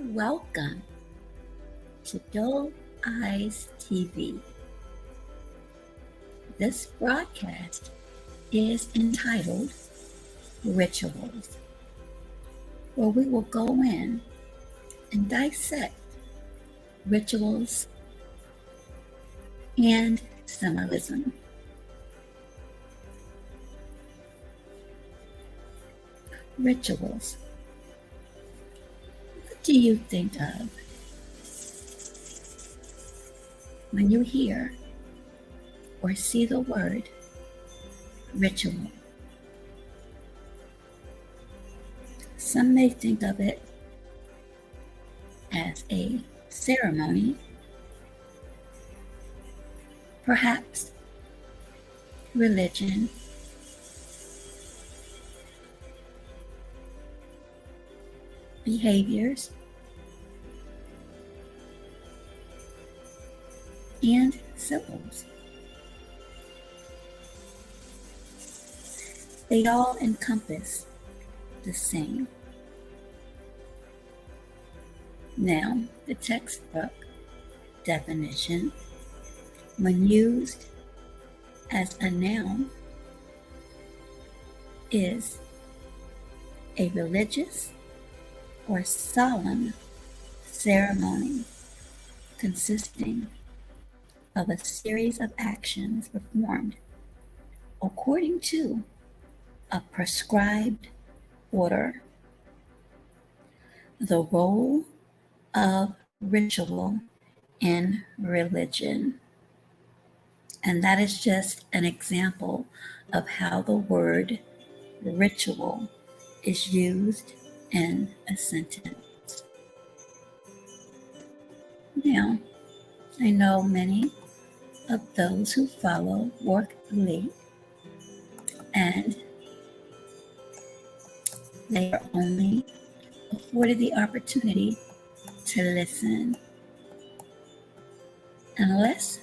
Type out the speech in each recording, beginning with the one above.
Welcome to Dull Eyes TV. This broadcast is entitled Rituals, where we will go in and dissect rituals and symbolism. Rituals. What do you think of when you hear or see the word ritual? Some may think of it as a ceremony, perhaps religion, behaviors, and symbols. They all encompass the same. Now, the textbook definition, when used as a noun, is a religious or solemn ceremony consisting of a series of actions performed according to a prescribed order. The role of ritual in religion. And that is just an example of how the word ritual is used in a sentence. Now, I know many of those who follow work late, and they are only afforded the opportunity to listen unless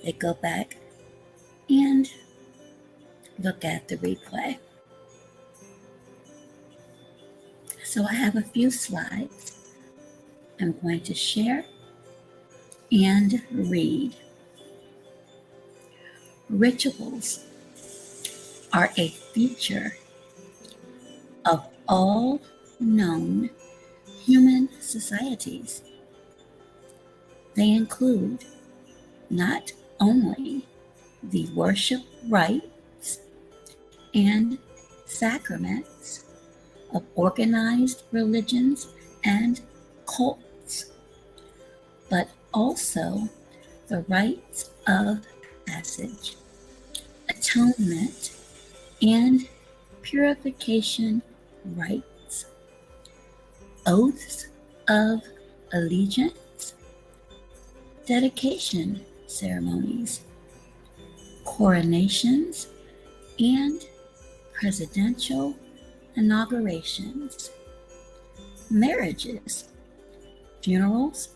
they go back and look at the replay. So I have a few slides I'm going to share and read. Rituals are a feature of all known human societies. They include not only the worship rites and sacraments of organized religions and cults, but also the rites of passage, atonement, and purification rites, oaths of allegiance, dedication ceremonies, coronations, and presidential inaugurations, marriages, funerals,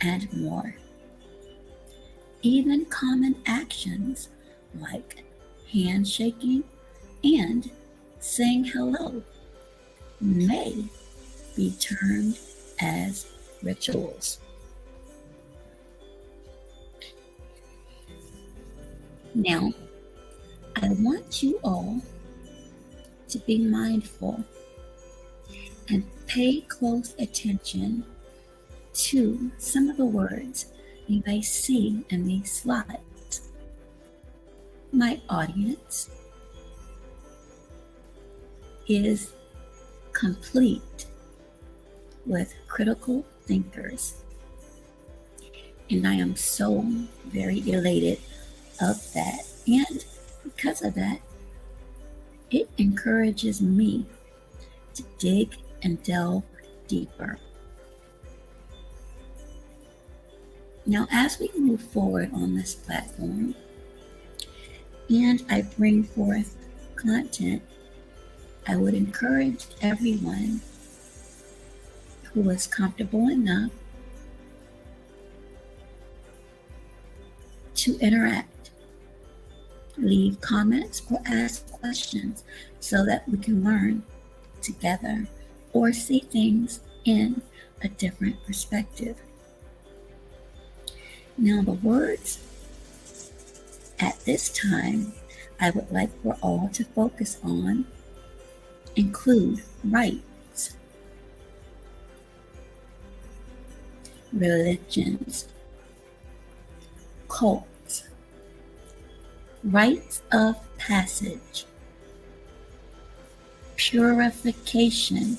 and more. Even common actions like handshaking and saying hello may be termed as rituals. Now, I want you all to be mindful and pay close attention to some of the words you may see in these slides. My audience is complete with critical thinkers, and I am so very elated of that. And because of that, it encourages me to dig and delve deeper. Now, as we move forward on this platform and I bring forth content, I would encourage everyone who is comfortable enough to interact, leave comments, or ask questions so that we can learn together or see things in a different perspective. Now, the words at this time I would like for all to focus on include rights, religions, cults, rites of passage, purification,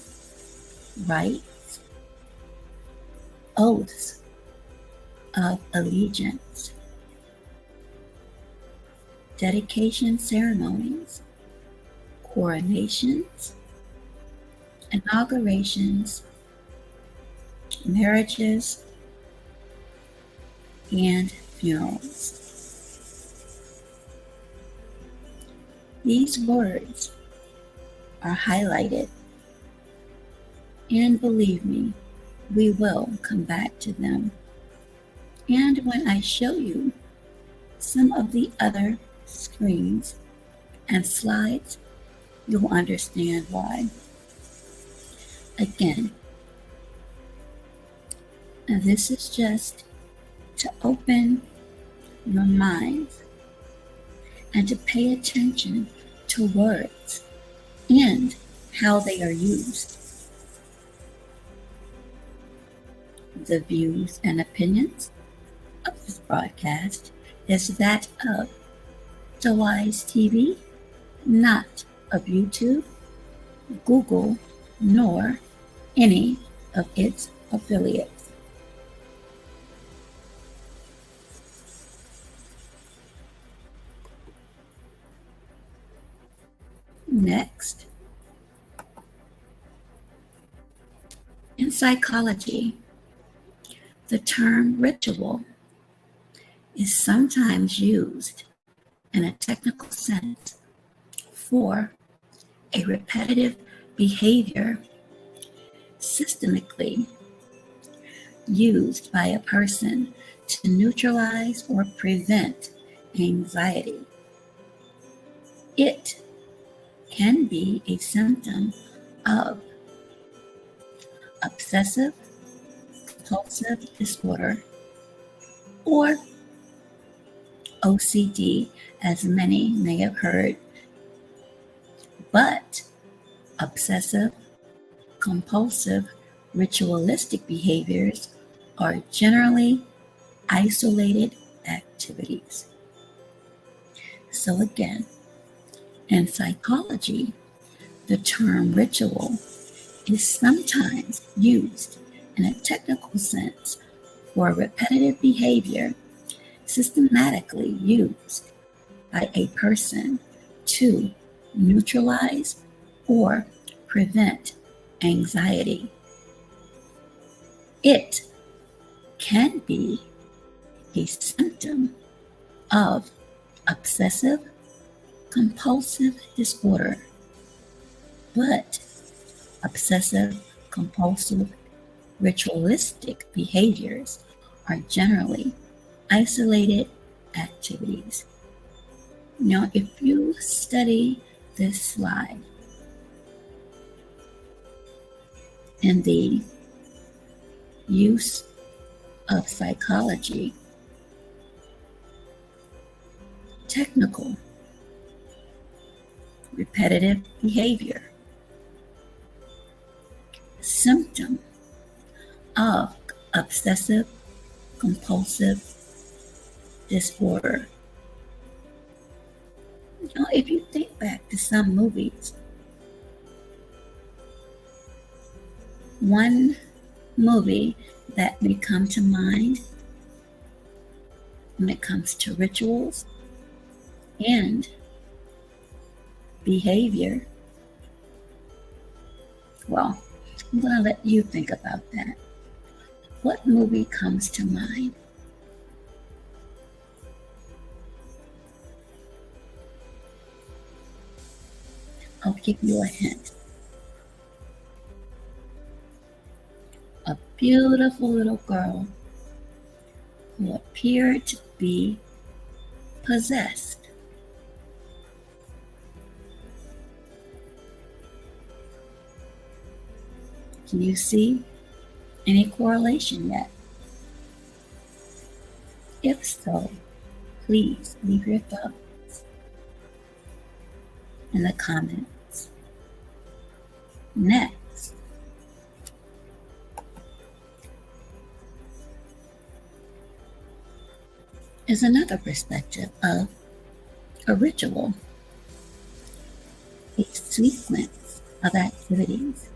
rites, oaths of allegiance, dedication ceremonies, coronations, inaugurations, marriages, and funerals. These words are highlighted, and believe me, we will come back to them. And when I show you some of the other screens and slides, you'll understand why. Again, this is just to open your minds and to pay attention to words and how they are used. The views and opinions of this broadcast is that of Delise TV, not of YouTube, Google, nor any of its affiliates. Next, in psychology, the term ritual is sometimes used in a technical sense for a repetitive behavior systemically used by a person to neutralize or prevent anxiety. It can be a symptom of obsessive compulsive disorder or OCD, as many may have heard, but obsessive compulsive ritualistic behaviors are generally isolated activities. So again, in psychology, the term ritual is sometimes used in a technical sense for repetitive behavior systematically used by a person to neutralize or prevent anxiety. It can be a symptom of obsessive compulsive disorder, but obsessive compulsive ritualistic behaviors are generally isolated activities. Now, if you study this slide in the use of psychology, technical, repetitive behavior, symptom of obsessive compulsive disorder. Now, if you think back to some movies, one movie that may come to mind when it comes to rituals and behavior, well, I'm going to let you think about that. What movie comes to mind? I'll give you a hint. A beautiful little girl who appeared to be possessed. Can you see any correlation yet? If so, please leave your thoughts in the comments. Next is another perspective of a ritual, a sequence of activities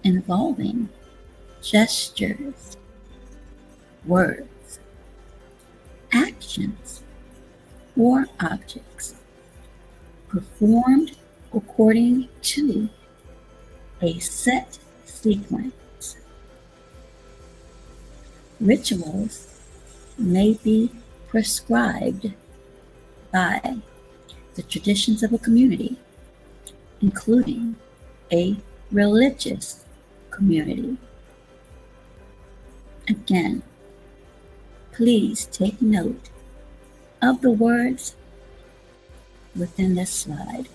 involving gestures, words, actions, or objects performed according to a set sequence. Rituals may be prescribed by the traditions of a community, including a religious community. Again, please take note of the words within this slide.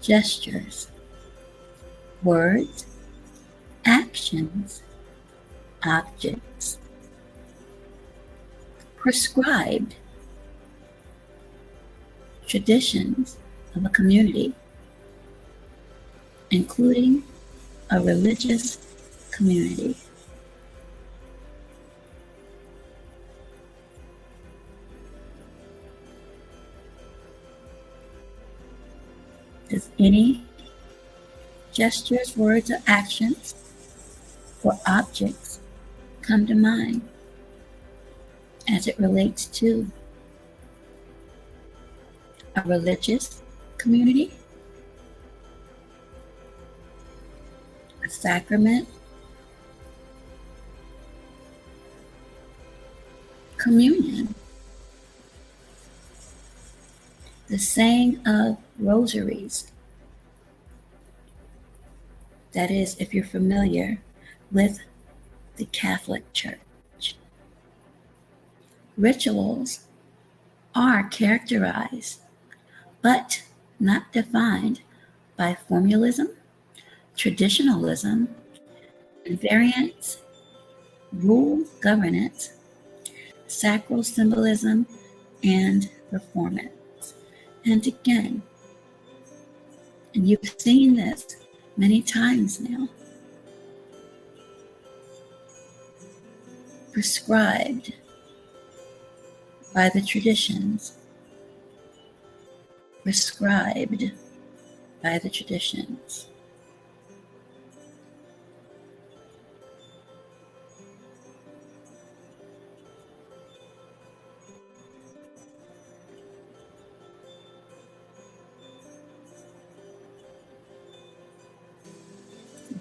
Gestures, words, actions, objects. Prescribed traditions of a community, including a religious community. Does any gestures, words, or actions or objects come to mind as it relates to a religious community, a sacrament, communion, the saying of rosaries? That is, if you're familiar with the Catholic Church. Rituals are characterized, but not defined by formalism, traditionalism, invariance, rule governance, sacral symbolism, and performance. And again, and you've seen this many times now, prescribed by the traditions, prescribed by the traditions.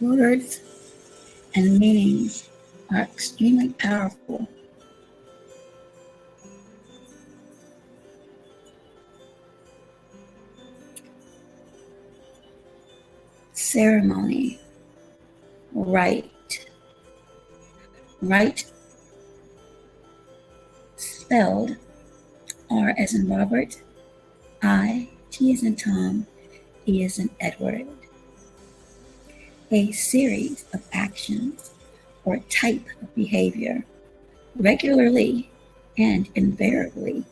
Words and meanings are extremely powerful. Ceremony, rite, rite spelled R as in Robert, I, T as in Tom, E as in Edward. A series of actions or type of behavior, regularly and invariably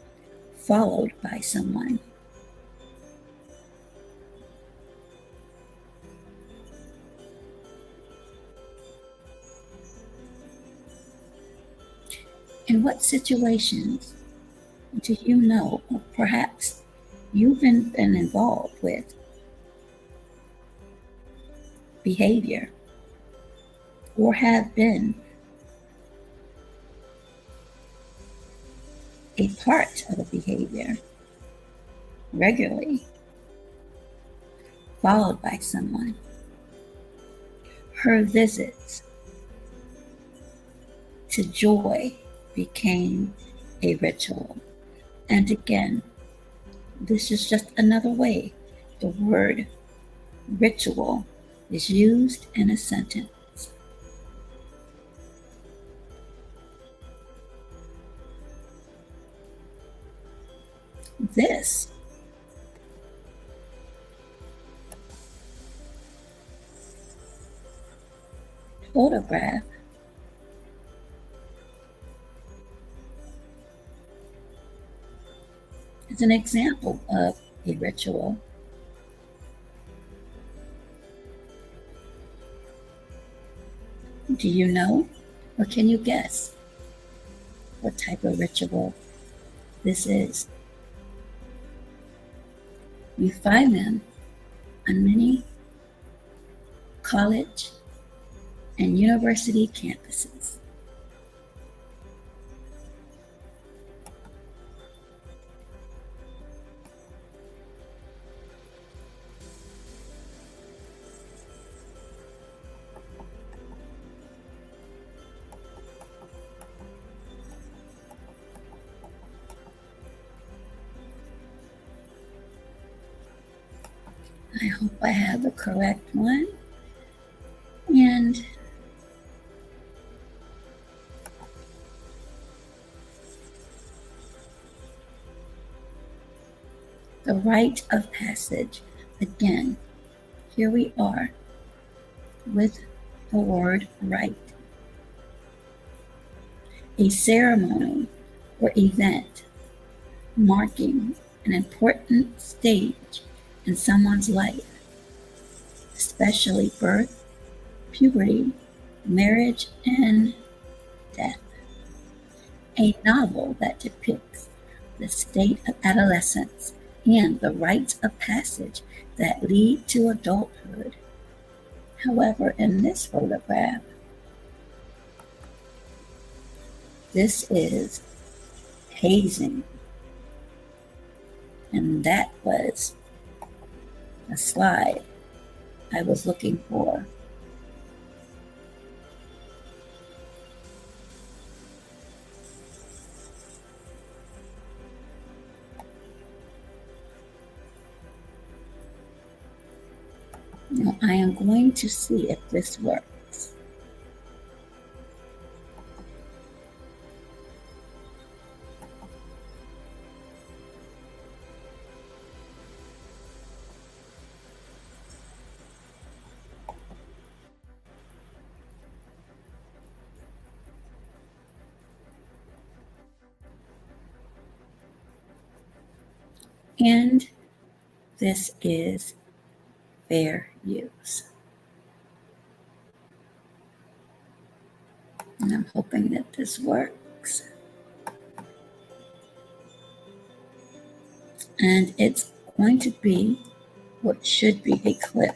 followed by someone. In what situations do you know, or perhaps you've been involved with behavior, or have been a part of a behavior regularly followed by someone? Her visits to joy became a ritual. And again, this is just another way the word ritual is used in a sentence. This photograph is an example of a ritual. Do you know, or can you guess what type of ritual this is? You find them on many college and university campuses. I hope I have the correct one. And the rite of passage. Again, here we are with the word rite. A ceremony or event marking an important stage in someone's life, especially birth, puberty, marriage, and death. A novel that depicts the state of adolescence and the rites of passage that lead to adulthood. However, in this photograph, this is hazing. And that was the slide I was looking for. Now I am going to see if this works. And this is fair use. And I'm hoping that this works. And it's going to be what should be a clip.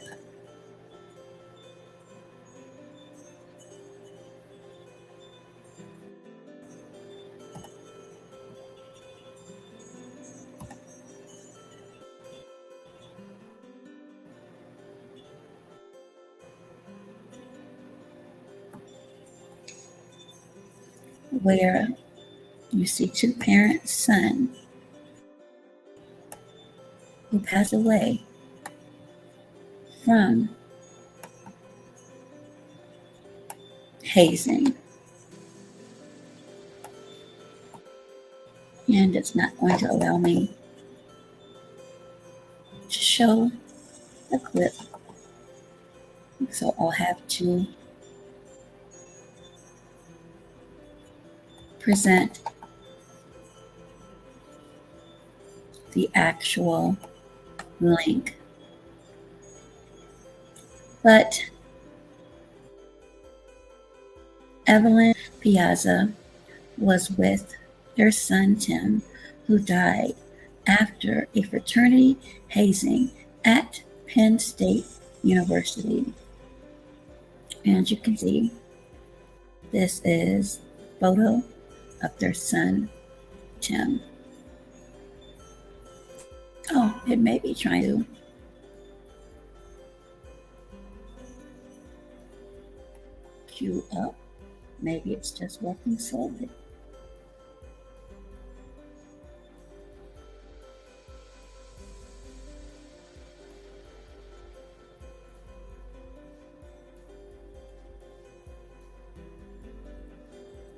Where you see two parents' son who passed away from hazing. And it's not going to allow me to show the clip, so I'll have to present the actual link. But Evelyn Piazza was with their son Tim, who died after a fraternity hazing at Penn State University. And you can see this is a photo of their son Tim. Oh, it may be trying to queue up. Maybe it's just working slowly.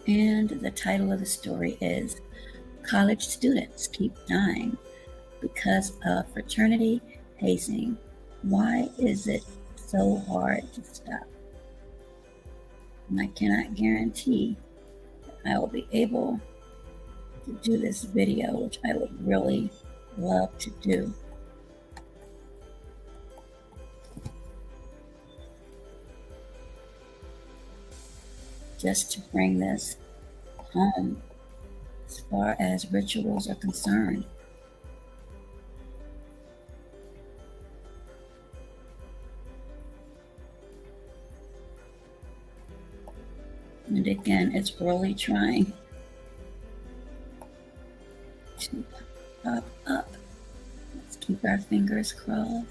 And the title of the story is College Students Keep Dying Because of Fraternity Hazing. Why is it so hard to stop? And I cannot guarantee I will be able to do this video, which I would really love to do. Just to bring this home as far as rituals are concerned. And again, it's really trying to pop up. Let's keep our fingers crossed.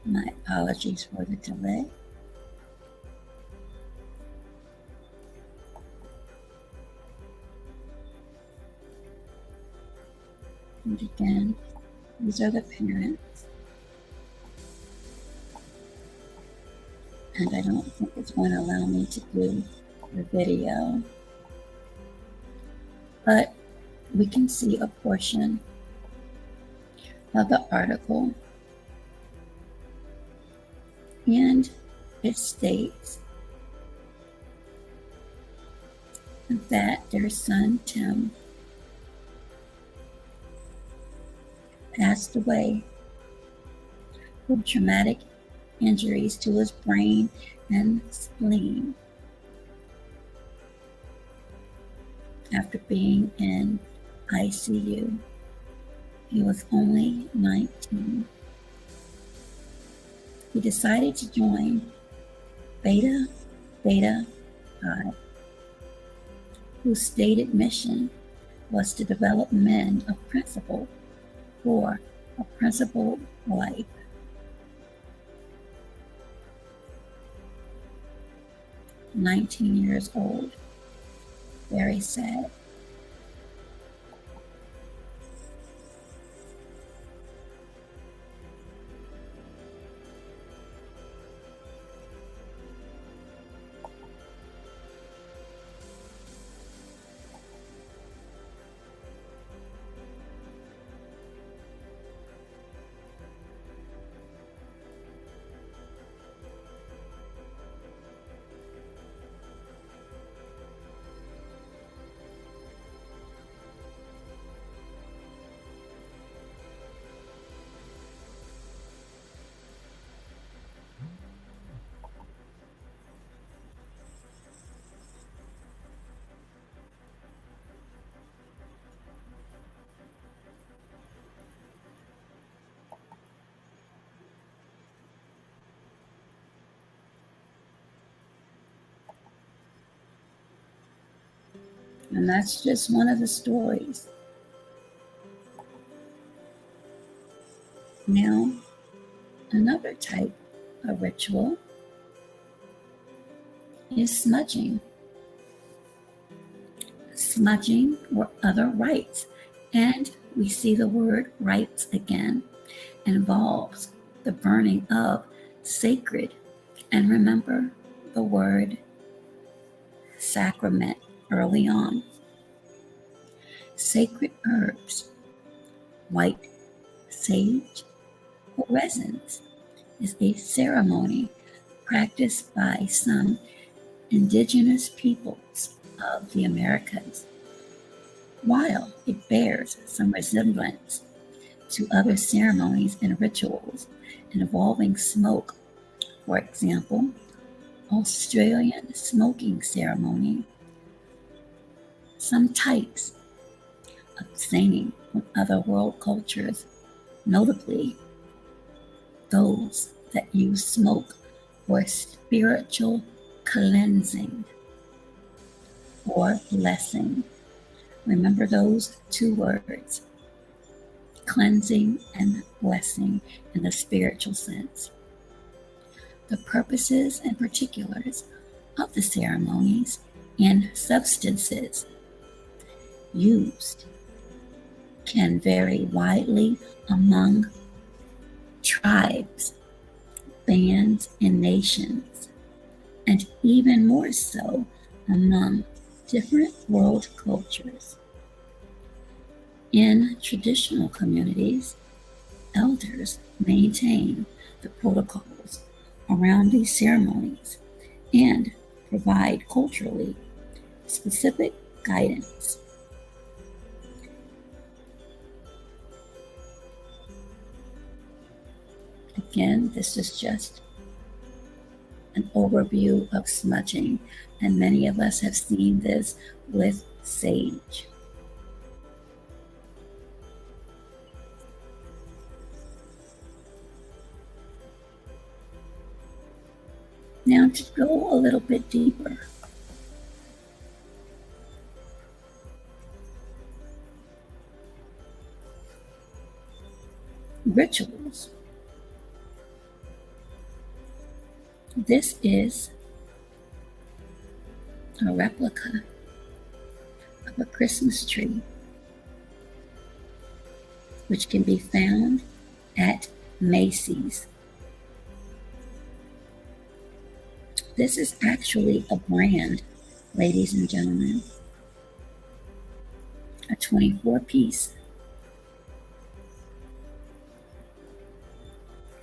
My apologies for the delay. And again, these are the parents. And I don't think it's going to allow me to do the video. But we can see a portion of the article. And it states that their son Tim passed away from traumatic injuries to his brain and spleen after being in ICU. He was only 19. He decided to join Beta Pi, whose stated mission was to develop men of principle for a principled life. "19 years old. Very sad." And that's just one of the stories. Now, another type of ritual is smudging. Smudging or other rites, and we see the word rites again, involves the burning of sacred, and remember the word sacrament early on. Sacred herbs, white sage, or resins is a ceremony practiced by some indigenous peoples of the Americas. While it bears some resemblance to other ceremonies and rituals involving smoke, for example, Australian smoking ceremony, some types of singing from other world cultures, notably those that use smoke for spiritual cleansing or blessing. Remember those two words, cleansing and blessing in the spiritual sense. The purposes and particulars of the ceremonies and substances used can vary widely among tribes, bands, and nations, and even more so among different world cultures. In traditional communities, Elders maintain the protocols around these ceremonies and provide culturally specific guidance. Again, this is just an overview of smudging, and many of us have seen this with sage. Now to go a little bit deeper, rituals. This is a replica of a Christmas tree, which can be found at Macy's. This is actually a brand, ladies and gentlemen. A 24-piece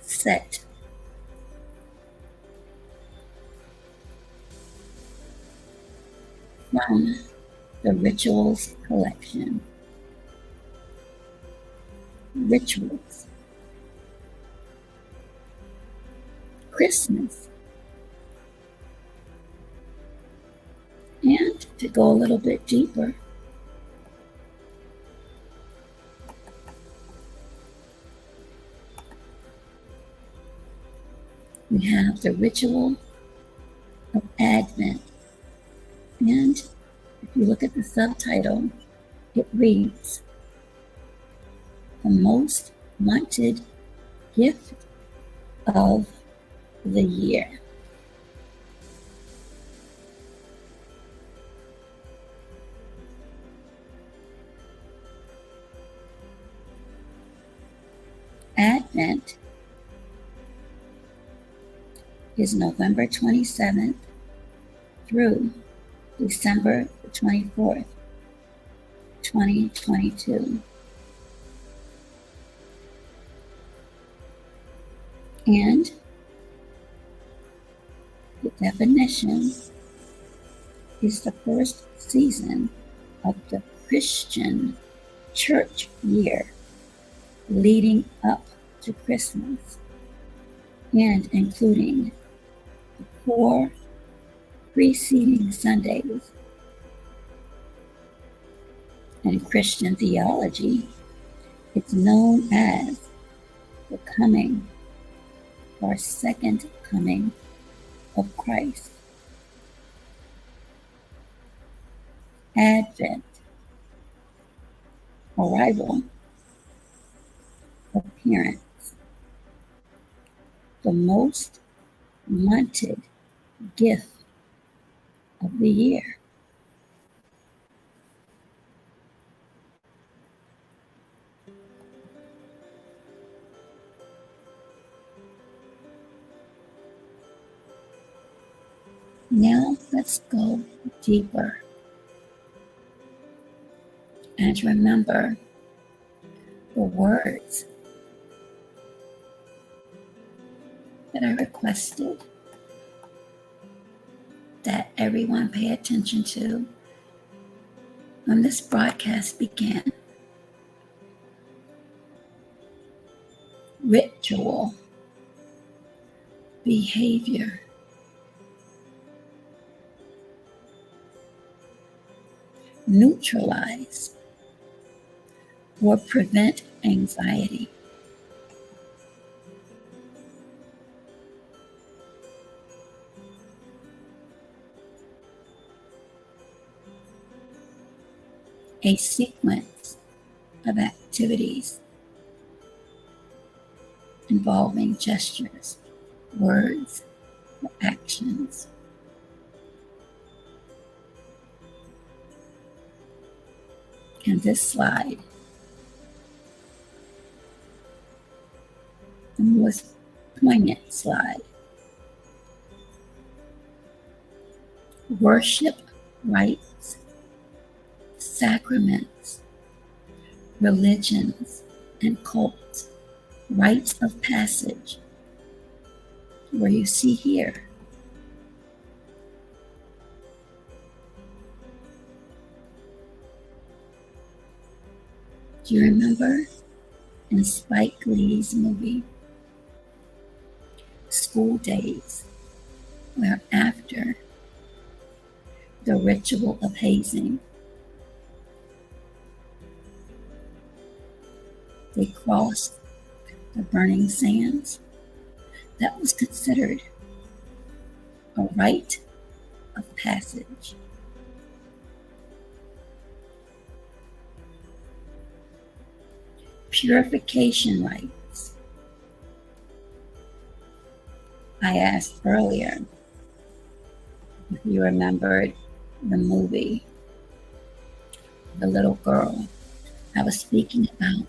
set. From the Rituals collection. Rituals. Christmas. And to go a little bit deeper, we have the ritual of Advent. And if you look at the subtitle, it reads, "The Most Wanted Gift of the Year." Advent is November 27th through December 24th, 2022. And the definition is the first season of the Christian church year leading up to Christmas, and including the 4 preceding Sundays. In Christian theology, it's known as the coming or second coming of Christ. Advent, arrival, appearance. The most wanted gift of the year. Now let's go deeper and remember the words that I requested that everyone pay attention to when this broadcast began. Ritual, behavior, neutralize or prevent anxiety. A sequence of activities involving gestures, words, or actions. In this slide, the most poignant slide. Worship rites, sacraments, religions, and cults rites of passage, where you see here. Do you remember in Spike Lee's movie, School Days, where after the ritual of hazing, they crossed the burning sands? That was considered a rite of passage. Purification rites. I asked earlier if you remembered the movie, The Little Girl. I was speaking about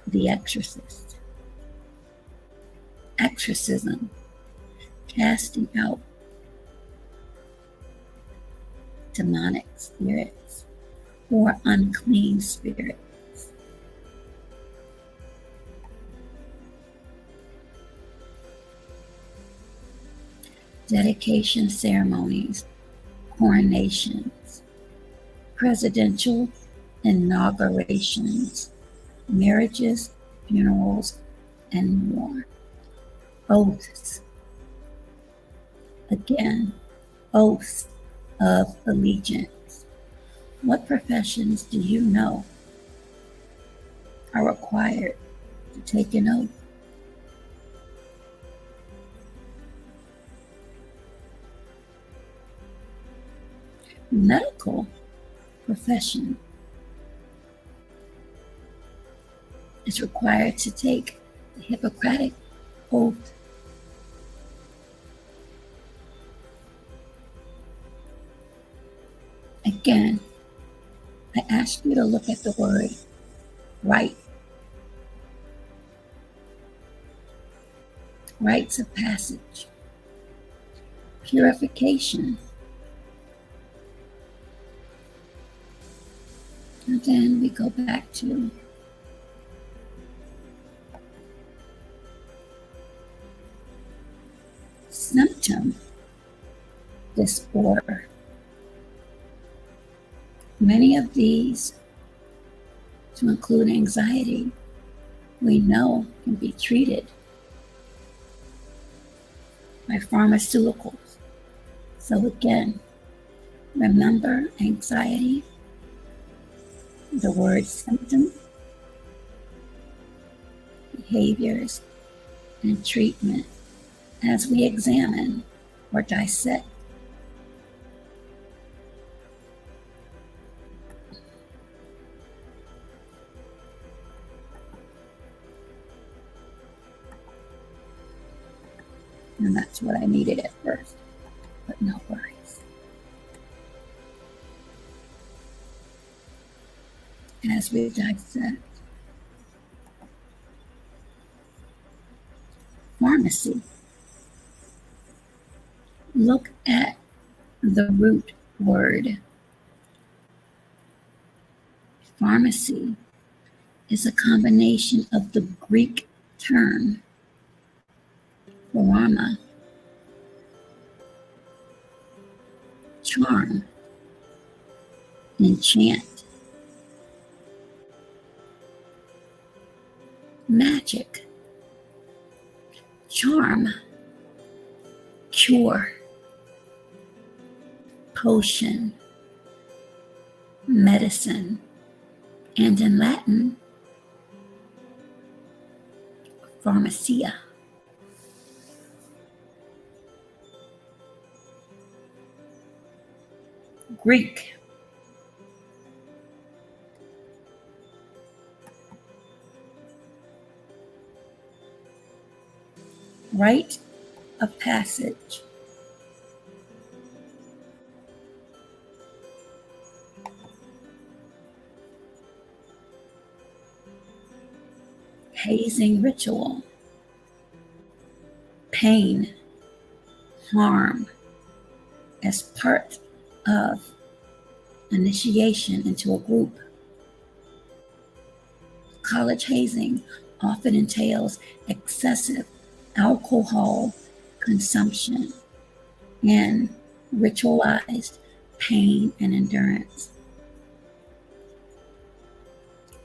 The Exorcist. Exorcism, casting out demonic spirits or unclean spirits. Dedication ceremonies, coronations, presidential inaugurations, marriages, funerals, and more. Oaths. Again, oaths of allegiance. What professions do you know are required to take an oath? Medical profession is required to take the Hippocratic Oath. Again, I ask you to look at the word rite. Rites of passage. Purification. And then we go back to symptom disorder. Many of these, to include anxiety, we know can be treated by pharmaceuticals. So again, remember anxiety, the word symptom, behaviors, and treatment as we examine or dissect. And that's what I needed at first, but no worries. As we dissect, pharmacy. Look at the root word. Pharmacy is a combination of the Greek term pharma, charm, enchant, magic, charm, cure, potion, medicine, and in Latin, pharmacia. Greek. Rite of passage. Hazing ritual. Pain, harm as part of initiation into a group. College hazing, often entails excessive alcohol consumption and ritualized pain and endurance.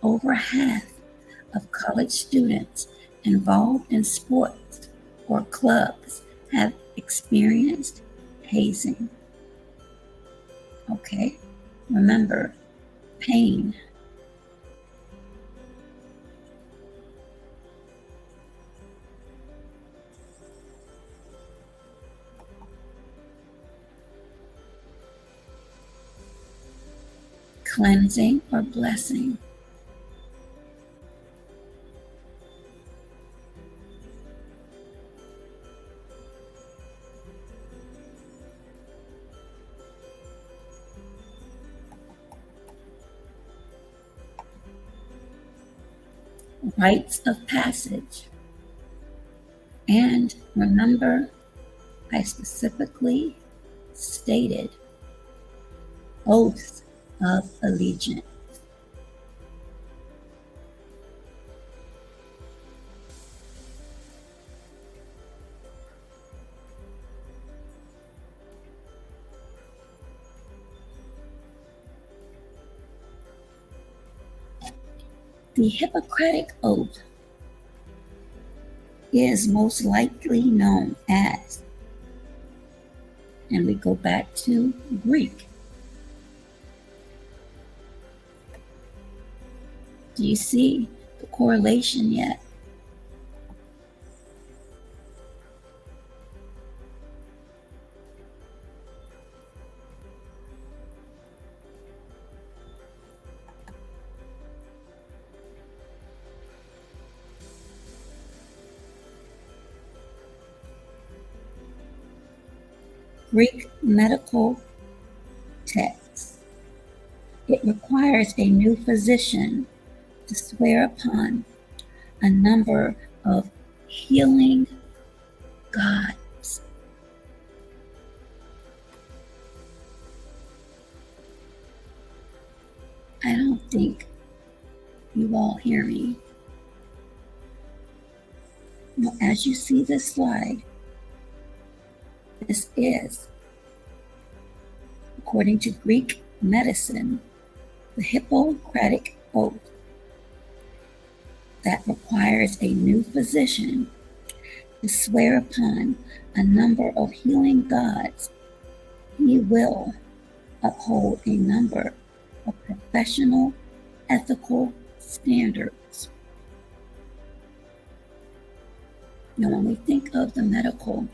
Over half of college students involved in sports or clubs have experienced hazing. Okay, remember, pain. Cleansing or blessing. Rites of passage. And remember, I specifically stated oaths of allegiance. The Hippocratic Oath is most likely known as, and we go back to Greek. Do you see the correlation yet? Greek medical text. It requires a new physician to swear upon a number of healing gods. I don't think you all hear me. Well, as you see this slide, this is, according to Greek medicine, the Hippocratic Oath that requires a new physician to swear upon a number of healing gods. He will uphold a number of professional ethical standards. Now, when we think of the medical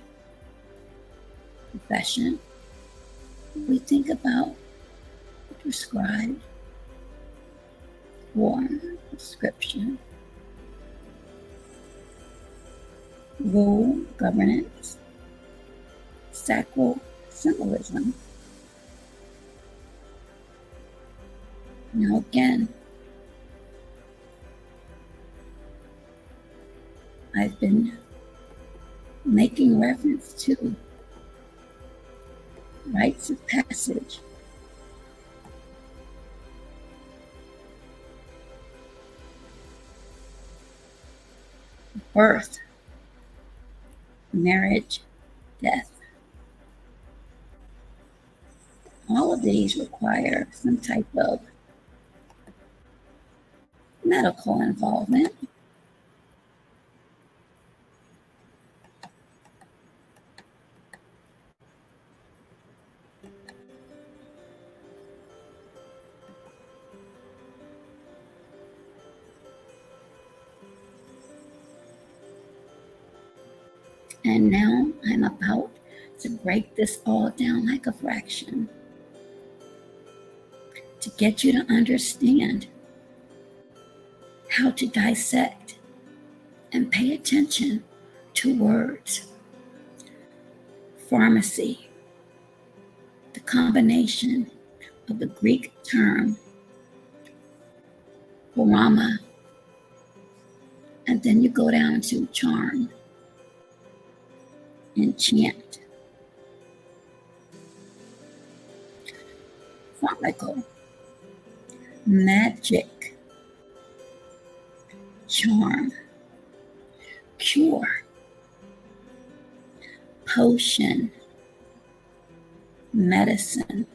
profession, we think about prescribed or prescription, rule, governance, sacral symbolism. Now again, I've been making reference to rites of passage. Birth, marriage, death. All of these require some type of medical involvement. And now I'm about to break this all down like a fraction to get you to understand how to dissect and pay attention to words. Pharmacy, the combination of the Greek term pharma, and then you go down to charm, enchant, pharmacal, magic, charm, cure, potion, medicine,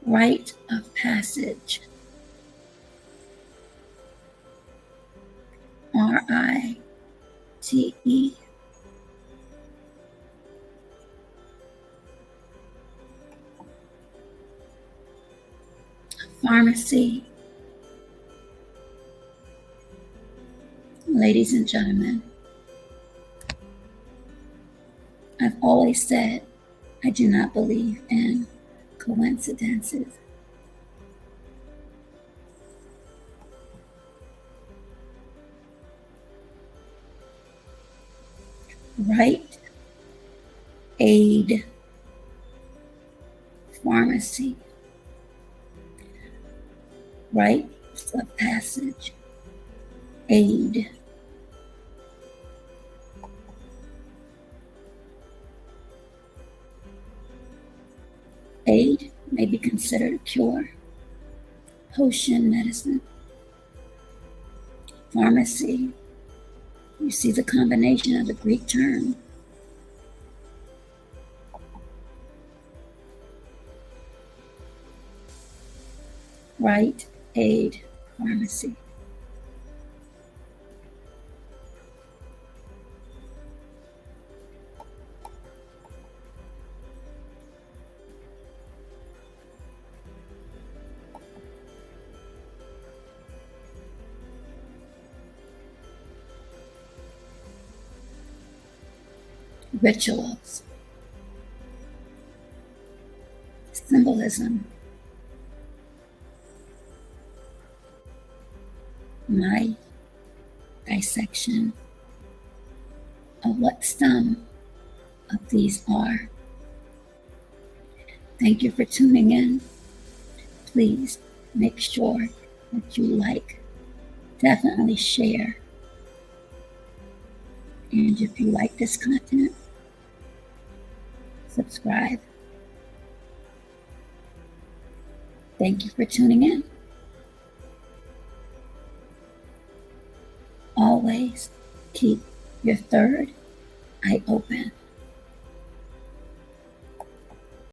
rite of passage, RITE, pharmacy. Ladies and gentlemen, I've always said I do not believe in coincidences. Rite Aid Pharmacy, rites of passage, aid. Aid may be considered a cure, potion, medicine, pharmacy. You see the combination of the Greek term. Rite Aid Pharmacy. Rituals, symbolism, my dissection of what some of these are. Thank you for tuning in. Please make sure that you like, definitely share. And if you like this content, subscribe. Thank you for tuning in. Always keep your third eye open.